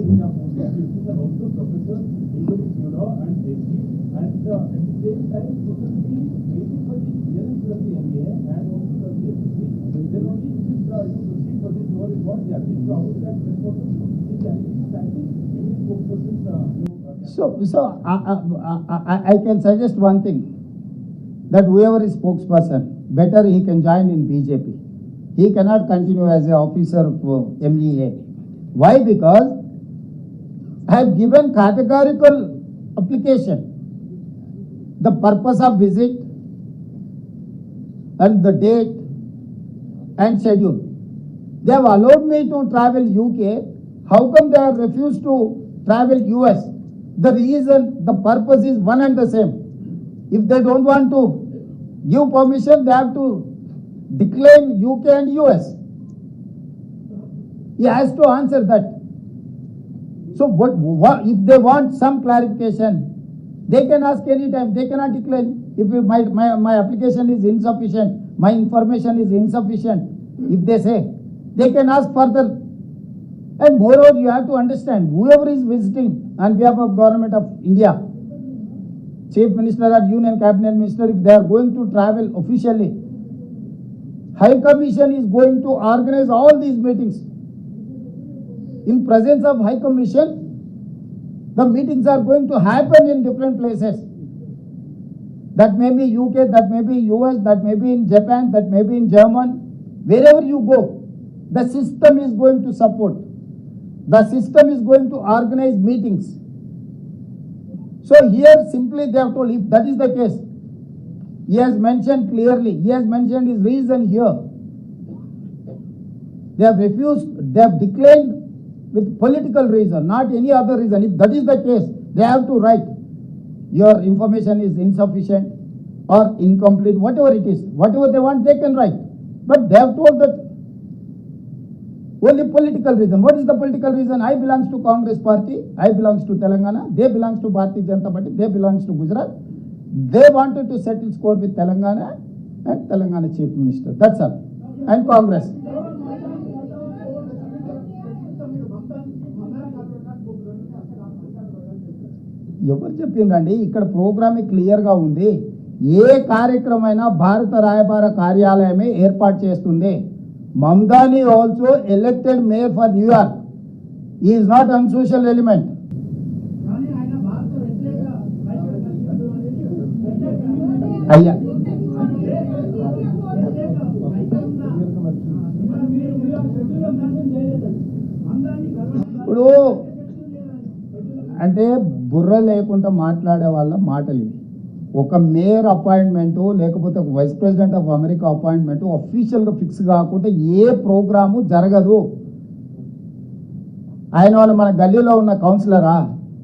India posted PhDs are also professors, including Pure and MD, and at the same time, you will be waiting for the clearance of the MA and also the PhD. Then only you should proceed for this role is what they are saying. So how would that respond to the challenges? I think every spokesperson. I can suggest one thing, that whoever is spokesperson, better he can join in BJP. He cannot continue as an officer of MEA. Why? Because I have given categorical application, the purpose of visit and the date and schedule. They have allowed me to travel UK. How come they have refused to travel US? The reason, the purpose is one and the same. If they don't want to give permission, they have to decline UK and US. He has to answer that. So what if they want some clarification, they can ask any time. They cannot decline. If my application is insufficient, my information is insufficient, if they say, they can ask further. And moreover, you have to understand, whoever is visiting on behalf of Government of India, Chief Minister or Union Cabinet Minister, if they are going to travel officially, High Commission is going to organize all these meetings. In presence of High Commission, the meetings are going to happen in different places. That may be UK, that may be US, that may be in Japan, that may be in Germany. Wherever you go, the system is going to support. The system is going to organize meetings. So here simply they have told, if that is the case, he has mentioned clearly, he has mentioned his reason here. They have refused, they have declined with political reason, not any other reason. If that is the case, they have to write, your information is insufficient or incomplete, whatever it is, whatever they want, they can write. But they have told that only political reason. What is the political reason? I belongs to Congress party, I belongs to Telangana, they belongs to Bharatiya Janata Party, they belongs to Gujarat. They wanted to settle score with Telangana and Telangana Chief Minister. That's all. And Congress. ఎవరు చెప్పిండ్రండి? ఇక్కడ ప్రోగ్రామే క్లియర్గా ఉంది. ఏ కార్యక్రమైనా భారత రాయబార కార్యాలయమే ఏర్పాటు చేస్తుంది. Mamdani also elected mayor for New York. He is not unsocial element. అయ్యా ఇప్పుడు అంటే బుర్ర లేకుండా మాట్లాడే వాళ్ళ మాటలు ఇవి. ఒక మేయర్ అపాయింట్మెంటు లేకపోతే ఒక vice president of America appointment అఫీషియల్గా ఫిక్స్ కాకుండా ఏ ప్రోగ్రాము జరగదు. ఆయన వాళ్ళు మన గల్లీలో ఉన్న కౌన్సిలరా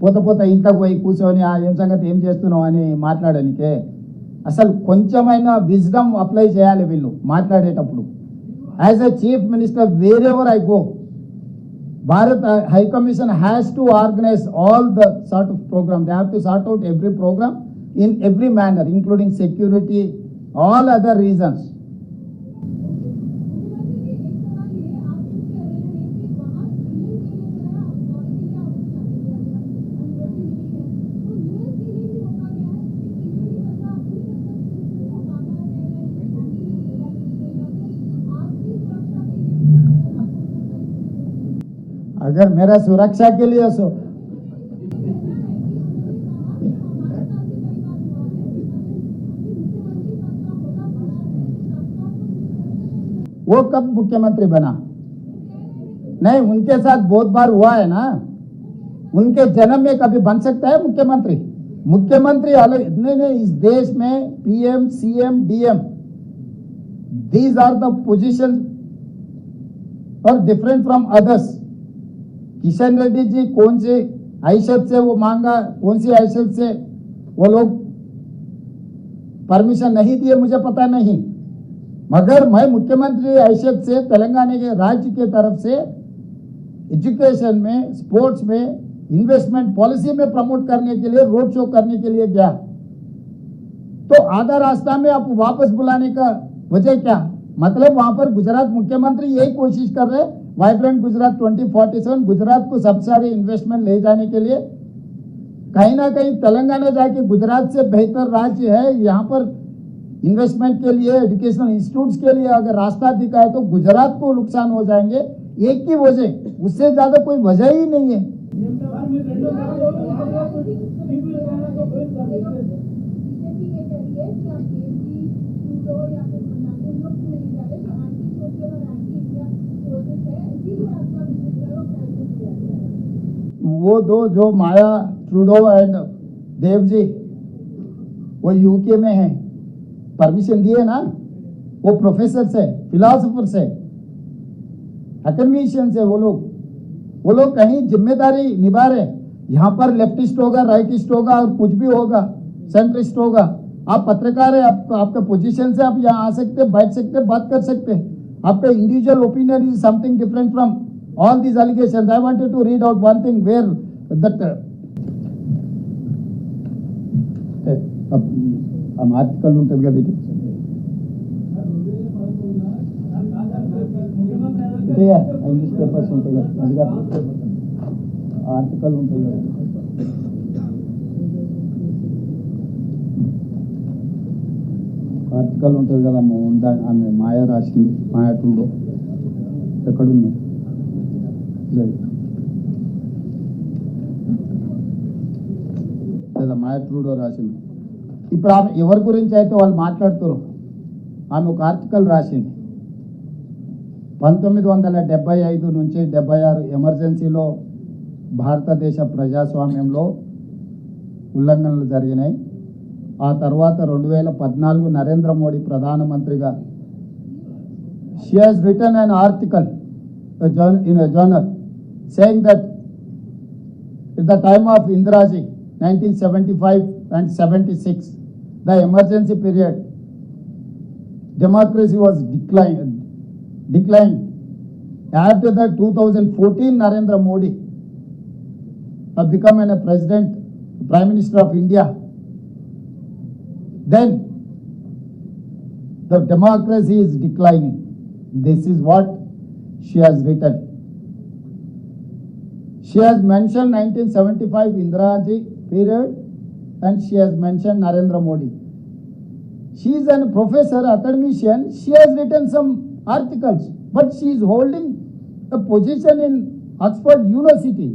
పోత ఇంట్లోకి పోయి కూర్చొని ఏం సంగతి ఏం చేస్తున్నావు అని మాట్లాడడానికే. అసలు కొంచెమైనా విజ్డమ్ అప్లై చేయాలి వీళ్ళు మాట్లాడేటప్పుడు. As a chief minister wear ever I go, Bharat High Commission has to organize all the sort of program. They have to sort out every program in every manner, including security, all other reasons. अगर मेरा सुरक्षा के लिए सो वो कब मुख्यमंत्री बना? नहीं, उनके साथ बहुत बार हुआ है ना. उनके जन्म में कभी बन सकता है मुख्यमंत्री? मुख्यमंत्री अलग नहीं, इस देश में PM, CM, DM, these are the position are different from others. Kishan Reddy ji कौन सी हैसियत से वो मांगा, कौन सी हैसियत से वो लोग परमिशन नहीं दिए, मुझे पता नहीं. मगर मैं मुख्यमंत्री हैसियत से तेलंगाना के राज्य के तरफ से एजुकेशन में, स्पोर्ट्स में, इन्वेस्टमेंट पॉलिसी में प्रमोट करने के लिए, रोड शो करने के लिए गया. तो आधा रास्ता में आप वापस बुलाने का वजह क्या? मतलब वहां पर गुजरात मुख्यमंत्री यही कोशिश कर रहे वाइब्रेंट गुजरात 2047 गुजरात को सबसे सारी इन्वेस्टमेंट ले जाने के लिए कहीं ना कहीं तेलंगाना जाके गुजरात से बेहतर राज्य है, यहाँ पर इन्वेस्टमेंट के लिए, एजुकेशनल इंस्टीट्यूट्स के लिए अगर रास्ता दिखा है तो गुजरात को नुकसान हो जाएंगे। एक ही वजह, उससे ज्यादा कोई वजह ही नहीं है। वो दो जो माया ट्रूडो एंड देव जी वो यूके में है, परमिशन दिए ना, वो प्रोफेसर से, फिलोसोफर से, एकेडमिशियन से, वो लोग कहीं जिम्मेदारी निभा रहे। यहाँ पर लेफ्टिस्ट होगा, राइटिस्ट होगा और कुछ भी होगा, सेंट्रिस्ट होगा। आप पत्रकार है, आपका पोजीशन से आप यहाँ आ सकते, बैठ सकते, बात कर सकते। आपका individual opinion is something different from all these allegations. I wanted to read out one thing where that article ఉంటుంది కదా ఇది ఇంగ్లీష్ పేపర్స్ ఉంటాయి కదా, అది కాదు ఆర్టికల్ ఉంటుంది కదా, ఆర్టికల్ ఉంటుంది కదా, ఆమె మాయా రాసింది, మాయా ట్రూడో ఎక్కడుంది లేదా మాయా ట్రూడో రాసింది. ఇప్పుడు ఆమె ఎవరి గురించి అయితే వాళ్ళు మాట్లాడుతారు, ఆమె ఒక ఆర్టికల్ రాసింది 1975 నుంచి 76 ఎమర్జెన్సీలో భారతదేశ ప్రజాస్వామ్యంలో ఉల్లంఘనలు జరిగినాయి. ఆ తర్వాత 2014 నరేంద్ర మోడీ ప్రధానమంత్రిగా she has written an article in a journal saying that at the time of Indiraji 1975 and 76, the emergency period, democracy was declined. After that 2014 Narendra Modi have become a prime minister of India, then the democracy is declining. This is what she has written. She has mentioned 1975 Indiraji period and she has mentioned Narendra Modi. She is a professor, academician. She has written some articles, but she is holding a position in Oxford University.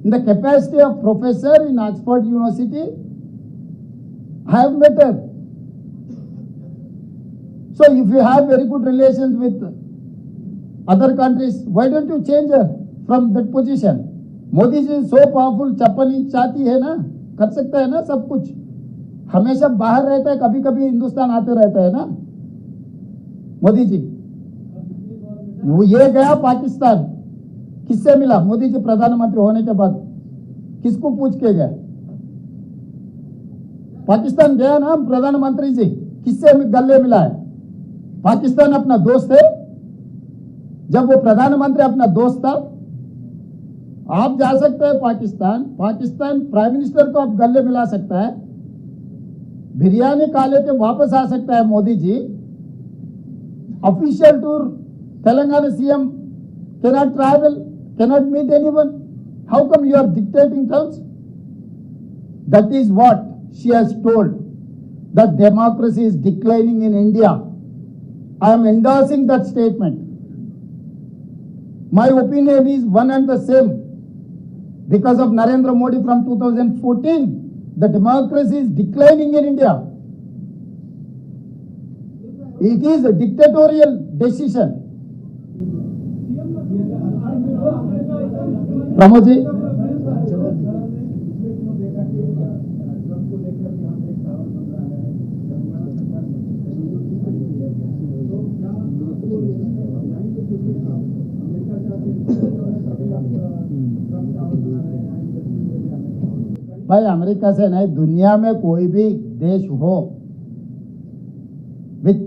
In the capacity of professor in Oxford University, I have met her. So if you have very good relations with other countries, why don't you change her from that position? Modi ji so powerful, छप्पन inch छाती है ना, कर सकता है ना सब कुछ, हमेशा बाहर रहता है, कभी कभी हिंदुस्तान आते रहता है ना मोदी जी। वो ये गया पाकिस्तान, किससे मिला मोदी जी प्रधानमंत्री होने के बाद, किसको पूछ के गया? पाकिस्तान गया ना प्रधानमंत्री जी, किससे गले मिला है? पाकिस्तान अपना दोस्त है, जब वो प्रधानमंत्री अपना दोस्त था, आप जा सकते हैं पाकिस्तान प्राइम मिनिस्टर को आप गले मिला सकता है, बिरयानी खा लेके वापस आ सकता है Modi ji. Official tour Telangana CM cannot travel, cannot meet anyone. How come you are dictating terms? That is what she has told, that democracy is declining in India. I am endorsing that statement. My opinion is one and the same. Because of Narendra Modi from 2014, the democracy is declining in India. It is a dictatorial decision. Pramod ji, भाई America से नहीं, दुनिया में कोई भी देश हो with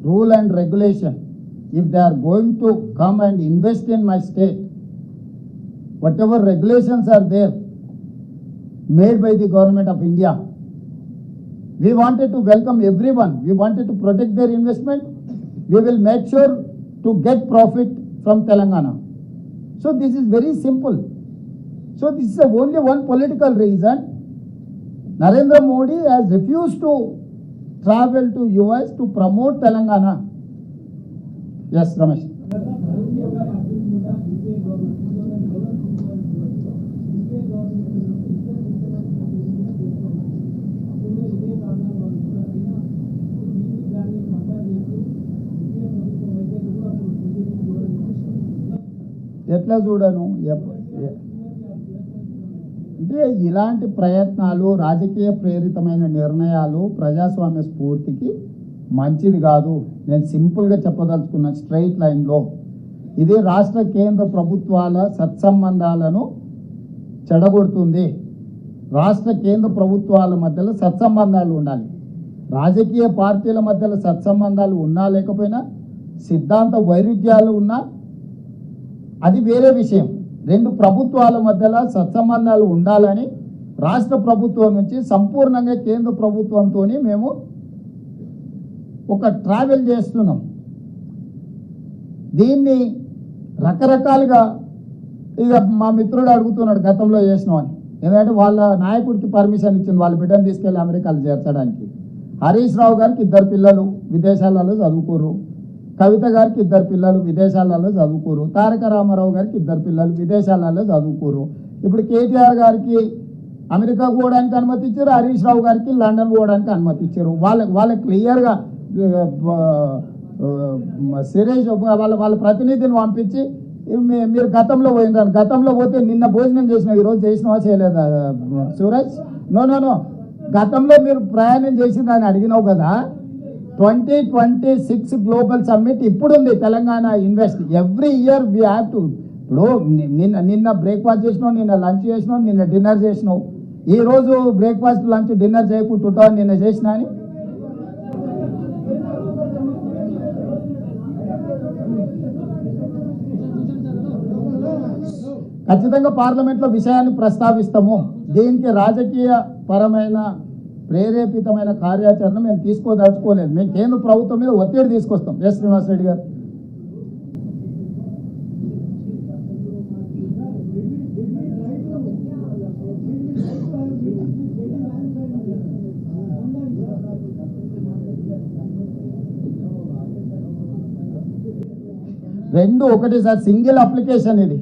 rule and regulation, if they are going to come and invest in my state, whatever regulations are there made by the government of India, we wanted to welcome everyone. We wanted to protect their investment. We will make sure to get profit from Telangana. So this is very simple. So this is only one political reason. Narendra Modi has refused to travel to US to promote Telangana. Yes, Ramesh. ఎట్లా చూడను అంటే ఇలాంటి ప్రయత్నాలు రాజకీయ ప్రేరితమైన నిర్ణయాలు ప్రజాస్వామ్య స్ఫూర్తికి మంచిది కాదు. నేను సింపుల్గా చెప్పదలుచుకున్న స్ట్రైట్ లైన్లో ఇది రాష్ట్ర కేంద్ర ప్రభుత్వాల సత్సంబంధాలను చెడగొడుతుంది. రాష్ట్ర కేంద్ర ప్రభుత్వాల మధ్యలో సత్సంబంధాలు ఉండాలి. రాజకీయ పార్టీల మధ్యలో సత్సంబంధాలు ఉన్నా లేకపోయినా, సిద్ధాంత వైరుధ్యాలు ఉన్నా అది వేరే విషయం. రెండు ప్రభుత్వాల మధ్యలో సత్సంబంధాలు ఉండాలని రాష్ట్ర ప్రభుత్వం నుంచి సంపూర్ణంగా కేంద్ర ప్రభుత్వంతో మేము ఒక ట్రావెల్ చేస్తున్నాం. దీన్ని రకరకాలుగా ఇక మా మిత్రుడు అడుగుతున్నాడు గతంలో చేసినామని. ఎందుకంటే వాళ్ళ నాయకుడికి పర్మిషన్ ఇచ్చింది వాళ్ళ బిడ్డను తీసుకెళ్ళి అమెరికాలో చేర్చడానికి. హరీష్ రావు గారికి 2 పిల్లలు విదేశాలలో చదువుకోరు. కవిత గారికి 2 పిల్లలు విదేశాలలో చదువుకోరు. తారక రామారావు గారికి 2 పిల్లలు విదేశాలలో చదువుకోరు. ఇప్పుడు కేటీఆర్ గారికి అమెరికా పోవడానికి అనుమతి ఇచ్చారు. హరీష్ రావు గారికి లండన్ పోవడానికి అనుమతి ఇచ్చారు. వాళ్ళకి క్లియర్గా సిరీస్ వాళ్ళ ప్రతినిధిని పంపించి మీరు గతంలో పోయినారు, గతంలో పోతే నిన్న భోజనం చేసినా ఈరోజు చేసినావా చేయలేదా సూరజ్? నో గతంలో మీరు ప్రయాణం చేసిందని అడిగినావు కదా. 2026 గ్లోబల్ సమ్మిట్ ఇప్పుడు ఉంది. Telangana invest every year we have to. ఇప్పుడు నిన్న బ్రేక్ఫాస్ట్ చేసినావు, నిన్న లంచ్ చేసినావు, నిన్న డిన్నర్ చేసినావు. ఈరోజు బ్రేక్ఫాస్ట్ లంచ్ డిన్నర్ చేయకుంటుంటావు నిన్న చేసినా అని. ఖచ్చితంగా పార్లమెంట్లో విషయాన్ని ప్రస్తావిస్తాము. దీనికి రాజకీయ పరమైన ప్రేరేపితమైన కార్యాచరణ మేము తీసుకోదలుచుకోలేదు. మేము కేంద్ర ప్రభుత్వం మీద ఒత్తిడి తీసుకొస్తాం. ఎస్ శ్రీనివాస్ రెడ్డి గారు. రెండు ఒకటి సార్, సింగిల్ అప్లికేషన్ ఇది.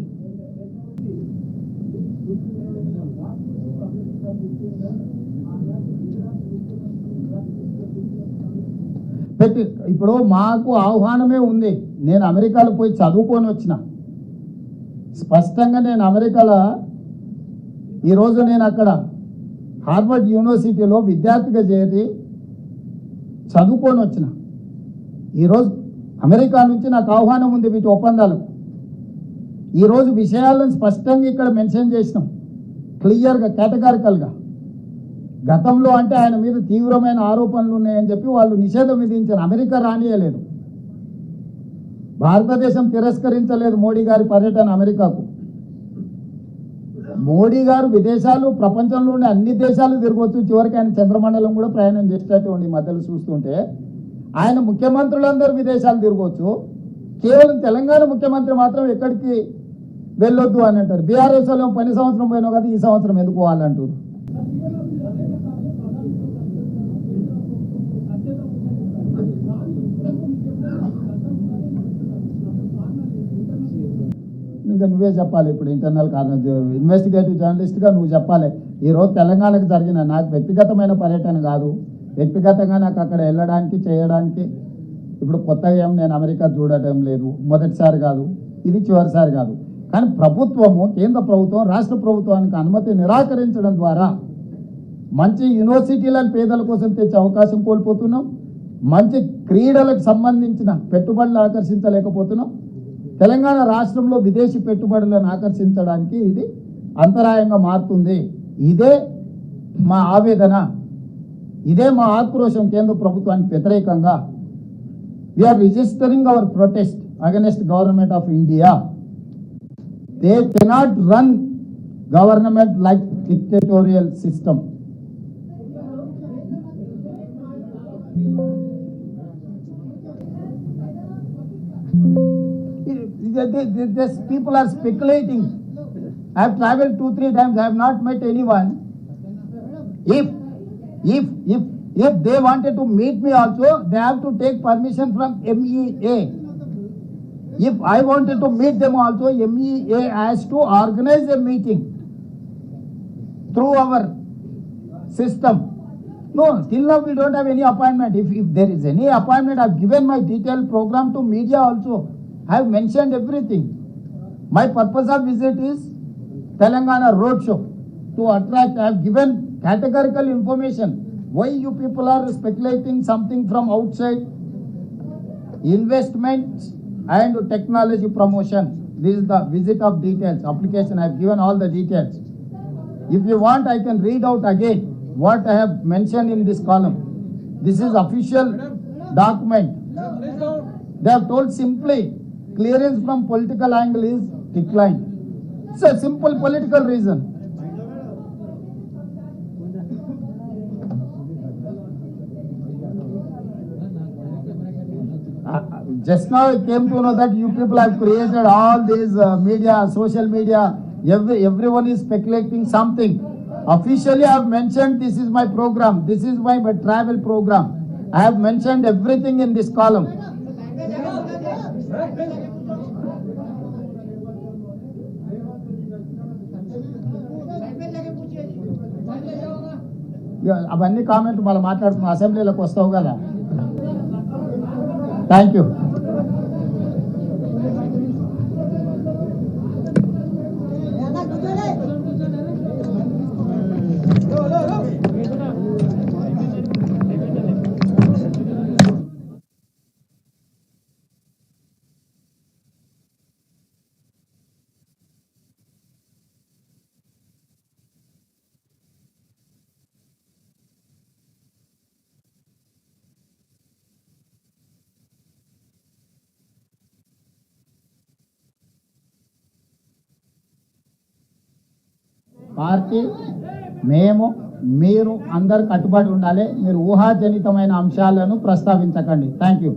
ఇప్పుడు మాకు ఆహ్వానమే ఉంది. నేను అమెరికాలో పోయి చదువుకొని వచ్చిన. స్పష్టంగా నేను అమెరికాలో ఈరోజు నేను అక్కడ హార్వర్డ్ యూనివర్సిటీలో విద్యార్థిగా చేరి చదువుకొని వచ్చిన. ఈరోజు అమెరికా నుంచి నాకు ఆహ్వానం ఉంది వీటి ఒప్పందాలు. ఈరోజు విషయాలను స్పష్టంగా ఇక్కడ మెన్షన్ చేసినాం, క్లియర్గా కేటగారికల్గా. గతంలో అంటే ఆయన మీద తీవ్రమైన ఆరోపణలు ఉన్నాయని చెప్పి వాళ్ళు నిషేధం విధించారు. అమెరికా రానియలేదు. భారతదేశం తిరస్కరించలేదు మోడీ గారి పర్యటన అమెరికాకు. మోడీ గారు విదేశాలు ప్రపంచంలోని అన్ని దేశాలు తిరగవచ్చు. చివరికి ఆయన చంద్రమండలం కూడా ప్రయాణం చేసేటటువంటి మధ్యలో చూస్తుంటే ఆయన ముఖ్యమంత్రులందరూ విదేశాలు తిరగవచ్చు. కేవలం తెలంగాణ ముఖ్యమంత్రి మాత్రం ఎక్కడికి వెళ్ళొద్దు అని అంటారు. బీఆర్ఎస్ లో 10 సంవత్సరం పోయినావు కదా, ఈ సంవత్సరం ఎందుకు పోవాలంటారు? ఇంకా నువ్వే చెప్పాలి. ఇప్పుడు ఇంటర్నల్ కారణం ఇన్వెస్టిగేటివ్ జర్నలిస్ట్గా నువ్వు చెప్పాలి. ఈరోజు తెలంగాణకు జరిగిన నాకు వ్యక్తిగతమైన పర్యటన కాదు. వ్యక్తిగతంగా నాకు అక్కడ వెళ్ళడానికి చేయడానికి ఇప్పుడు కొత్తగా ఏం నేను అమెరికా చూడటం లేదు. మొదటిసారి కాదు, ఇది చివరిసారి కాదు. కానీ ప్రభుత్వము, కేంద్ర ప్రభుత్వం రాష్ట్ర ప్రభుత్వానికి అనుమతి నిరాకరించడం ద్వారా మంచి యూనివర్సిటీలను పేదల కోసం తెచ్చే అవకాశం కోల్పోతున్నాం. మంచి క్రీడలకు సంబంధించిన పెట్టుబడులు ఆకర్షించలేకపోతున్నాం. తెలంగాణ రాష్ట్రంలో విదేశీ పెట్టుబడులను ఆకర్షించడానికి ఇది అంతరాయంగా మారుతుంది. ఇదే మా ఆవేదన, ఇదే మా ఆక్రోశం కేంద్ర ప్రభుత్వానికి వ్యతిరేకంగా. We are registering our protest against government of India. They cannot run government like dictatorial system. These people are speculating. I have traveled 2-3 times. I have not met anyone. If they wanted to meet me also, they have to take permission from MEA. If I wanted to meet them also, MEA has to organize a meeting through our system. No, till now we don't have any appointment. If there is any appointment, I have given my detailed program to media also. I have mentioned everything. My purpose of visit is Telangana roadshow to attract. I have given categorical information. Why you people are speculating something from outside? Investment and technology promotion. This is the visit of details. Application, I have given all the details. If you want, I can read out again what I have mentioned in this column. This is official document. They have told simply, clearance from political angle is declined. It's a simple political reason. Just now I came to know that you people have created all these media, social media. Everyone is speculating something. Officially I have mentioned this is my program. This is my travel program. I have mentioned everything in this column. అవన్నీ comment మళ్ళీ మాట్లాడుతున్నా, అసెంబ్లీలోకి వస్తావు కదా. Thank you. Party మేము మీరు అందరు కట్టుబడి ఉండాలి. మీరు ఊహాజనితమైన అంశాలను ప్రస్తావించకండి. Thank you.